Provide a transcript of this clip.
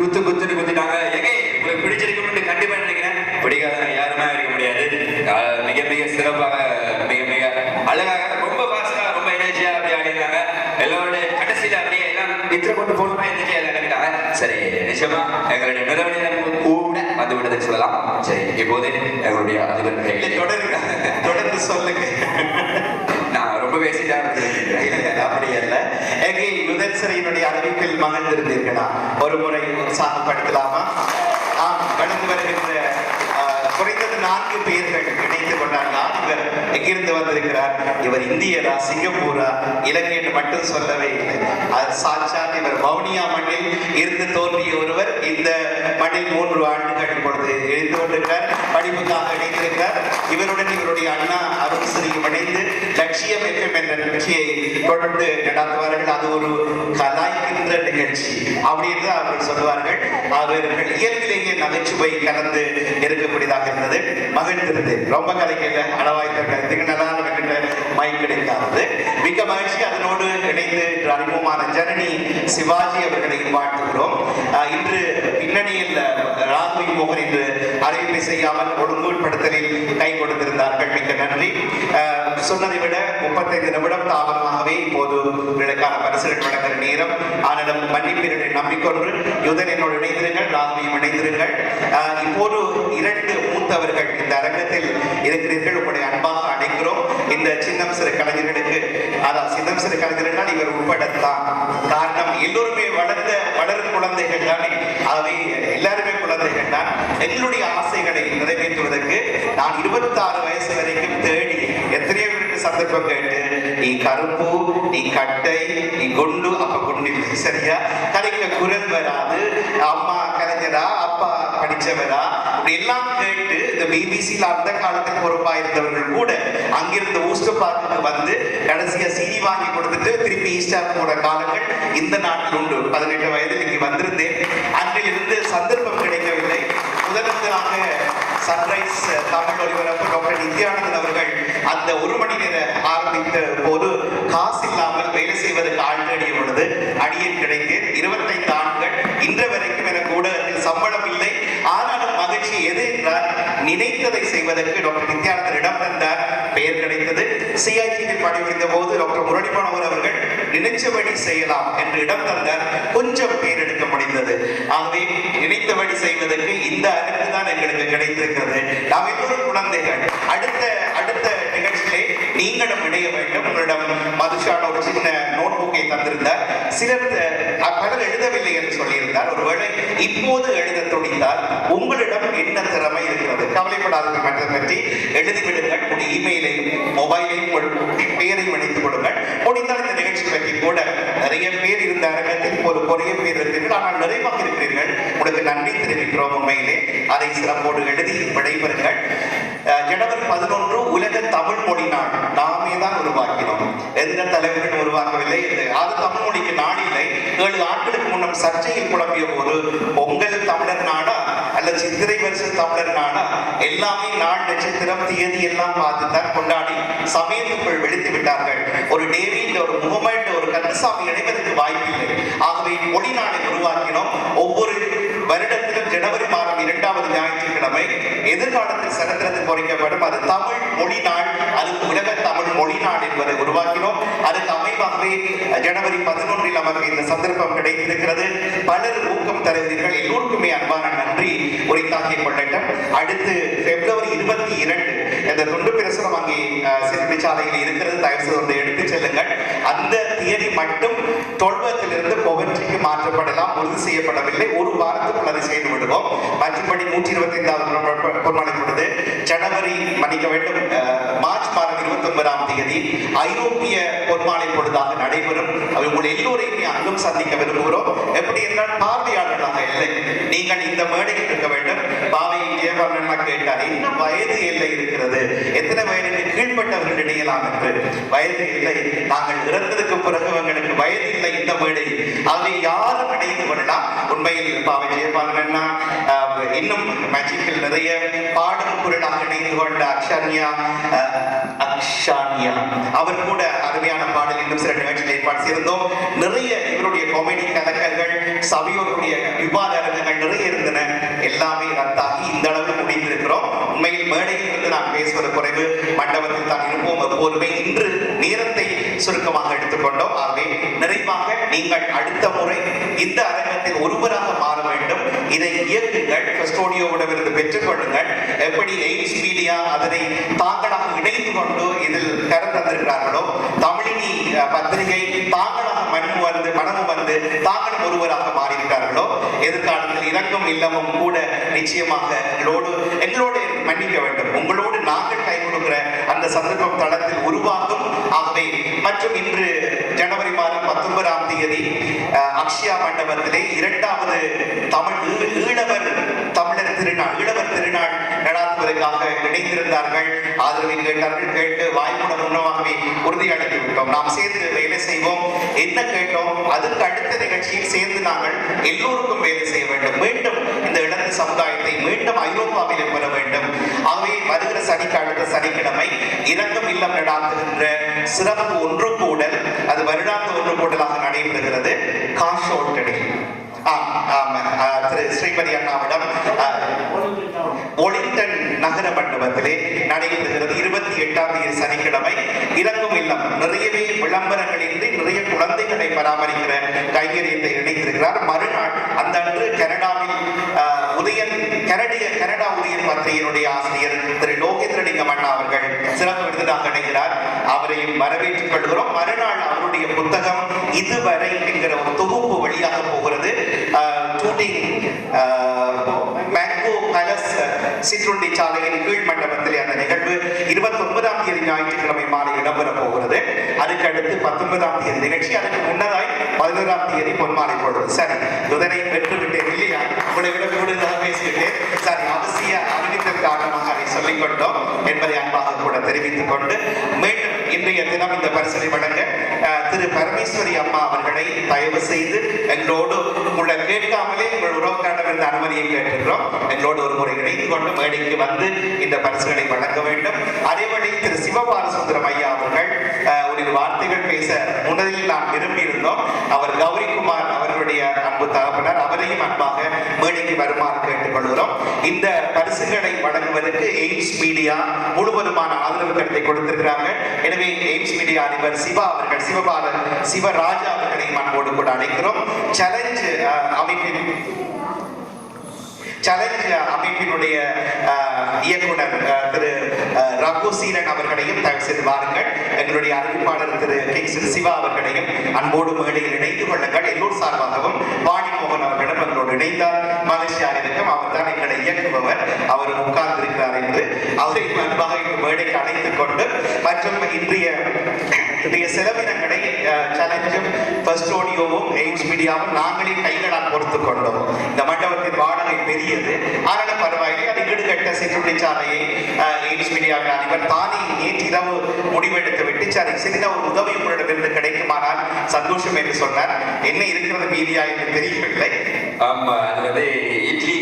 குத்துன்னு குத்திட்டாங்க. உங்களுக்கு பிடிச்சிருக்குன்னு கண்டிப்பா நினைக்கிறேன். பிடிக்காத யாருமே இருக்க முடியாது. மிக மிக சிறப்பாக மிக மிக அழகாக ரொம்ப ஃபாஸ்டா ரொம்ப எனர்ஜியா அப்படி ஆடினாங்க. எல்லாருடைய கடைசியில அப்படியே எல்லாம் நித்திர கொண்டு போகணுமா எனர்ஜியா இறங்கிட்டாங்க. சரி, நிச்சயமா எங்களுடைய நிறைவு நேரம் கூட வந்து விட்டதுன்னு சொல்லலாம். சரி, இப்போது எங்களுடைய அதிபர் தொடர்ந்து சொல்லுங்க. நான் ரொம்ப பேசிட்டா அப்படி அல்ல. எங்கே முதல் சிறையினுடைய அறிவிப்பில் மகிழ்ந்திருந்தீர்களா? ஒரு முறை உற்சாகப்படுத்தலாமா? கடந்து வருகின்ற குறைந்தது 4 பேர்கள் இணைந்து கொண்டார்கள். இவர் எங்கிருந்து வந்திருக்கிறார்? இவர் இந்தியரா, சிங்கப்பூரா, இலங்கை என்று மட்டும் சொல்லவே இல்லை. சாட்சாத் இவர் வவுனியா மண்ணில் இருந்து தோன்றிய ஒருவர். இந்த மண்ணில் 3 ஆண்டுகள் இப்பொழுது இணைந்து கொண்டிருக்கிறார். படிப்புக்காக இணைந்திருக்கிறார். இவருடன் இவருடைய அண்ணா அருண்ஸ்ரீயும் இணைந்து லட்சியம் FM என்ற நிகழ்ச்சியை தொடர்ந்து நடத்துவார்கள். அது ஒரு கலாய்க்கின்ற நிகழ்ச்சி அப்படின்னு அவர்கள் சொல்வார்கள். அவர்கள் இயல்பிலேயே நகைச்சுவை கலந்து இருக்கக்கூடியதாக இருந்தது. மகிழ்ந்திருந்தது. ரொம்ப கலைக்கல அளவாய்த்த நல்லா இருக்கின்ற மைக் கிடைக்காதது மிக மகிழ்ச்சி. அதனோடு இணைந்து அறிமுகமான ஜனனி சிவாஜி அவர்களை வாழ்த்துகிறோம். இன்று பின்னணியில் ராகுவி மோகன் என்று அறிவிப்பை செய்யாமல் ஒழுங்குபடுத்தலில் கை கொடுத்திருந்தார்கள். மிக்க நன்றி. சொன்னதை விட 35 நிமிடம் தாமதமாகவே இப்போது உங்களுக்கான பரிசுகள் வழங்குகிற நேரம். ஆனிடம் மன்னிப்பீரனை நம்பிக்கொண்டு யுதன் என்னோடு இணைந்திருங்கள், ராகுவியும் இணைந்திருங்கள். இப்போது 2 மூத்தவர்கள் இந்த அரங்கத்தில் இருக்கிறீர்கள். உங்களுடைய அன்பாக அழைக்கிறோம். இந்த சின்னம் சிறு கலைஞர்களுக்கு, அதான் சின்னம் சிறு கலைஞர்கள் இவர் உட்படத்தான். காரணம் எல்லோருமே வளரும் குழந்தைகள் தானே. ஆகவே எல்லாருமே குழந்தைகள் தான். எங்களுடைய ஆசைகளை நிறைவேற்றுவதற்கு நான் 26 வயசு வரைக்கும் தேடி எத்தனையோ பேருக்கு சந்தர்ப்பம் கேட்டு, நீ கருப்பு, நீ கட்டை, நீ குண்டு, அப்ப குண்டு சரியா, கலைக்க குரல் வராது, அம்மா கலைஞரா, அப்பா படிச்சவரா, அப்படி எல்லாம் கேட்டு இந்த பிபிசியில் அந்த காலத்தில் பொறுப்பா இருந்தவர்கள் கூட அங்கிருந்து ஊஸ்டர் பார்க்கு வந்து கடைசியா சீனி வாங்கி கொடுத்துட்டு திருப்பி ஈஸ்டர் போற காலங்கள் இந்த நாட்டில் உண்டு. 18 வயதில் இங்கே வந்திருந்தேன். அன்றிலிருந்து சந்தர்ப்பம் கிடைக்கவில்லை. முதலாக சன்ரைஸ் தமிழ் ஒலிபரப்பு டாக்டர் நித்யானந்தன் அவர்கள் அந்த 1 மணி நேரம் ஆரம்பித்த போது காசு இல்லாமல் வேலை செய்வதற்கு ஆள் தேடிய பொழுது அடியேன் கிடைத்தேன். 25 ஆண்டுகள் இன்று வரைக்கும் எனக்கு ஊடகத்தில் சம்பளம் இல்லை. ஆனாலும் மகிழ்ச்சி எது என்றால், நினைத்ததை செய்வதற்கு டாக்டர் நித்யானந்தன் இடம் தந்தார், பெயர் கிடைத்தது. சிஐடியில் பணிபுரிந்த போது டாக்டர் முரளிமானவர் அவர்கள் நினைச்சபடி செய்யலாம் என்று இடம் தந்தார். கொஞ்சம் பேர் எடுக்க முடிந்தது. ஆகவே நினைத்தபடி செய்வதற்கு இந்த அறிவு தான் எங்களுக்கு கிடைத்திருக்கிறது. நாம் எல்லோரும் குழந்தைகள். அடுத்த நிகழ்ச்சியிலே நீங்களும் இணைய வேண்டும். உங்களிடம் மதுஷான ஒரு சின்ன நோட் புக்கை தந்திருந்தார். பலர் எழுதவில்லை என்று சொல்லியிருந்தார். ஒருவேளை இப்போது எழுத துடித்தால் உங்களிடம் என்ன திறமை இருக்கிறது, கவலைப்படாதீர்கள். மற்ற பற்றி எழுதிவிடுங்கள். உங்களுடைய இமெயிலையும் மொபைலையும் பெயரையும் இணைத்துக் கொடுங்கள். முடிந்தால் இந்த நிகழ்ச்சி பற்றி கூட நிறைய பேர் இருந்த அரங்கத்தில் ஒரு குறைய பேர் இருக்கிறீர்கள், ஆனால் நிறைவாக இருக்கிறீர்கள். உங்களுக்கு நன்றி தெரிவிக்கிறோம். உண்மையிலே அதை சிறப்போடு எழுதி விடைபெறுங்கள். ஜனவரி 11 உலக தமிழ் மொழி நாள் நாமே தான் உருவாக்கினோம். எந்த தலைவர்கள் உருவாக்கவில்லை. அது தமிழ் மொழிக்கு நாள் இல்லை. 7 ஆண்டுகளுக்கு முன்னம் சர்ச்சையில் குழம்பிய போது பொங்கல் தமிழர் நாடா அல்லது சித்திரை வருஷம் தமிழர் நாடா, எல்லாமே நாள் நட்சத்திரம் தேதி எல்லாம் பார்த்துதான் கொண்டாடி சமயத்துக்குள் வெடித்து விட்டார்கள். ஒரு டேவிட், ஒரு முகமது, ஒரு கந்தசாமி இணைவதற்கு வாய்ப்பில்லை. ஆகவே மொழி நாளை உருவாக்கினோம். ஒவ்வொரு வருடத்திலும் ஜனவரி மாதம் 2வது ஞாயிற்றுக்கிழமை எதிர்காலத்தில் சரித்திரத்தில் பொறிக்கப்படும். அது தமிழ் மொழி நாள். அதுக்கு உலக தமிழ் மொழி நாள் என்பதை உருவாக்கினோம். அதுக்கு அமைப்பாகவே ஜனவரி 11 நமக்கு இந்த சந்தர்ப்பம் கிடைத்திருக்கிறது. பலர் ஊக்கம் தருவீர்கள். எல்லோருக்குமே அன்பான நன்றி உரித்தாக்கிக் கொள்ளட்டும். அடுத்து பிப்ரவரி 22 இந்த துண்டு பிரசுரம் அங்கே சிறுமி சாலையில் இருக்கிறது. தயவு செய்து எடுத்து செல்லுங்கள். அந்த தியரி மட்டும் தொல்வத்திலிருந்து பொவற்றிக்கு மாற்றப்படலாம், உறுதி செய்யப்படவில்லை. ஒரு வாரத்துக்குள் அதை செய்து விடுவோம். மற்றபடி 125வது பொன்மாலை பொழுது ஜனவரி மன்னிக்க வேண்டும் மார்ச் மாதம் 29ஆம் தேதி ஐரோப்பிய பொன்மாலை பொழுதாக நடைபெறும். உங்கள் எல்லோரையுமே அங்கும் சந்திக்க விரும்புகிறோம். எப்படி என்றால் பார்வையாளர்களாக இல்லை, நீங்கள் இந்த மேடையில் இருக்க வேண்டும். பாவை ஜெயபாலன் கேட்டார், என்ன வயது எல்லை இருக்கிறது, எத்தனை வயதுக்கு கீழ்பட்டவர்கள் இணையலாம் என்று. வயது இல்லை, நாங்கள் இறந்ததுக்கு பிறகு எங்களுக்கு வயது இல்லை இந்த மேடை. அதை யாரும் இணைந்து கொள்ளலாம். உண்மையில் பாவை ஜெயபாலன் இன்னும் மேஜிக்கில் நிறைய பாடும் குரலாக இணைந்து கொண்ட அக்ஷானியா அவர் கூட அருமையான பாடல் இன்னும் சில நிகழ்ச்சியில் ஏற்பாடு செய்திருந்தோம். நிறைய இவருடைய காமெடி கலக்கங்கள், சபையோருடைய விவாத நிறைய இருந்தன, எல்லாமே ரத்தாகி இந்த அளவு முடிந்திருக்கிறோம். உண்மையில் மேடையில் இருந்து நான் பேசுவது குறைவு, மண்டபத்தில் தான் இருப்போம் எப்போதுமே. இன்று நேரத்தை சுருக்கமாக எடுத்துக்கொண்டோம். ஆகவே நிறைவாக நீங்கள் அடுத்த முறை இந்த அரங்கத்தில் ஒருவராக மாற வேண்டும். இதை இயக்குங்கள், கஸ்டோடியோவிடமிருந்து பெற்றுக் கொள்ளுங்கள். எப்படி எய்ம்ஸ் மீடியா அதனை தாங்களாக இணைந்து கொண்டு இதில் கரம் தந்திருக்கிறார்களோ, தமிழினி பத்திரிகை தாங்களாக மனமும் வந்து தாங்களும் ஒருவராக மாறிவிட்டார்களோ, எதிர்காலத்தில் இறங்கும் இல்லமும் கூட நிச்சயமாக எங்களோடு மன்னிக்க வேண்டும், உங்களோடு நாங்கள் கை கொடுக்கிற அந்த சந்தர்ப்பம் தளத்தில் உருவாகும். ஆகவே மற்றும் இன்று ஜனவரி மாதம் 19ஆம் தேதி அக்ஷயா மண்டபத்திலே 2வது தமிழர் திருநாள் நடாத்துவதற்காக இணைந்திருந்தார்கள். ஆதரவை கேட்டார்கள். கேட்டு வாய்மூலம் உணவாகவே உறுதியளித்து விட்டோம். நாம் சேர்ந்து வேலை செய்வோம். என்ன கேட்டோம், அதுக்கு அடுத்த நிகழ்ச்சியில் சேர்ந்து நாங்கள் எல்லோருக்கும் வேலை செய்ய வேண்டும். மீண்டும் இந்த இழந்த சமுதாயத்தை மீண்டும் ஐரோப்பாவிலே பெற வேண்டும். ஆகவே வருகிற அடுத்த சனிக்கிழமை இறங்கும் இல்லம் நடாத்துகின்ற சிறப்பு ஒன்று கூடல், அது வருடாந்த ஒன்று கூடலாக நடைபெறுகிறது. காஷோட்டடில் திரு ஸ்ரீமதி அண்ணாவிடம் ஒலிங்டன் நகர மண்டபத்திலே நடைபெறுகிறது. 28ஆம் தேதி சனிக்கிழமை இறங்கும் இல்லம். நிறையவே விளம்பரங்களின்றி நிறைய குழந்தைகளை பராமரிக்கிற கைங்கரியத்தை இணைத்திருக்கிறார். மறுநாள் அந்த அன்று கனடாவில் கனடா உதயன் பத்திரிகையினுடைய ஆசிரியர் திரு லோகேந்திரலிங்கம் அண்ணா அவர்கள் சிறப்பு விருதாக இணைகிறார். அவரையும் வரவேற்றுக் கொள்கிறோம். மறுநாள் அவருடைய புத்தகம் இதுவரை என்கிற ஒரு தொகுப்பு வழியாக போகிறது. மேங்கோ பேலஸ் சிற்றுண்டி சாலையின் கீழ் மண்டபத்திலே அந்த நிகழ்வு 29ஆம் தேதி ஞாயிற்றுக்கிழமை மாலை இடம்பெறப் போகிறது. அதுக்கு அடுத்து 19ஆம் தேதி நிகழ்ச்சி. அதுக்கு முன்னதாய் 11ஆம் தேதி பொன்மாலை பொழுது. சரி, இதனை பெற்றுவிட்டேன் இல்லையா? உங்களை விட கூடுதலாக பேசிவிட்டேன். சரி, அவசிய அறிவித்தல் காரணமாக அதை சொல்லிக் கொண்டோம் என்பதை அன்பாக கூட தெரிவித்துக் கொண்டு மீண்டும் இன்றைய தினம் இந்த பரிசனை வழங்க திரு பரமேஸ்வரி அம்மா அவர்களை தயவு செய்து எங்களோடு உங்களை கேட்காமலே உங்கள் உறவுக்காரமிருந்த அனுமதியை கேட்டுக்கிறோம். எங்களோடு ஒரு முறை இணைந்து கொண்டு மேடைக்கு வந்து இந்த பரிசுகளை வழங்க வேண்டும். அதேபடி திரு சிவபாலசுந்தரம் ஐயா அவர்கள் ஒரு வார்த்தைகள் பேச முன்னதில் நாம் விரும்பி இருந்தோம். அவர் கௌரிக்குமார் அவர்களுடைய அன்பு தகப்பனர், அவரையும் அன்பாக மேடைக்கு வருமாறு கேட்டுக்கொள்கிறோம். இந்த பரிசுகளை வழங்குவதற்கு எய்ம்ஸ் மீடியா முழுவதுமான ஆதரவு கருத்தை கொடுத்திருக்கிறாங்க. எனவே எய்ம்ஸ் மீடியா அதிபர் சிவராஜா அவர்களையும் அன்போடு கூட அழைக்கிறோம். சேலஞ்ச் அமைப்பினுடைய இயக்குனர் திரு ரகு சீரன் அவர்களையும் தயவு செய்து வாருங்கள். எங்களுடைய அறிவிப்பாளர் திரு கிங்ஸ்டன் சிவா அவர்களையும் அன்போடு மேடையில் இணைந்து கொள்ளுங்கள். எல்லோர் சார்பாகவும் வாணி மோகன் அவர்களிடம் எங்களோடு இணைந்தார். மலேசியாவில் இருக்கும் அவர் தான் எங்களை இயக்குபவர். அவர் உட்கார்ந்திருக்கிறார் என்று அவரை அன்பாக மேடைக்கு அழைத்துக் கொண்டு மற்றும் இன்றைய செலவினங்களை சேலஞ்சும் ஃபர்ஸ்ட் ஆடியோவும் எய்ம்ஸ் மீடியாவும் நாங்களே கைகளால் பொறுத்துக் கொண்டோம். இந்த மண்டபத்தின் வாடகை பெரியது, ஆனாலும் பரவாயில்லை. அது ஈடுகட்ட சிற்றுண்டி சாலையை எய்ம்ஸ் மீடியாவின் அதிபர் தானே நேற்றிரவு முடிவெடுத்து விட்டு சரி சிறிய ஒரு உதவி உங்களிடமிருந்து கிடைக்குமானால் சந்தோஷம் என்று சொன்னார். என்ன இருக்கிறது மீடியா என்று தெரியவில்லை. ஆமா, அது வந்து இட்லி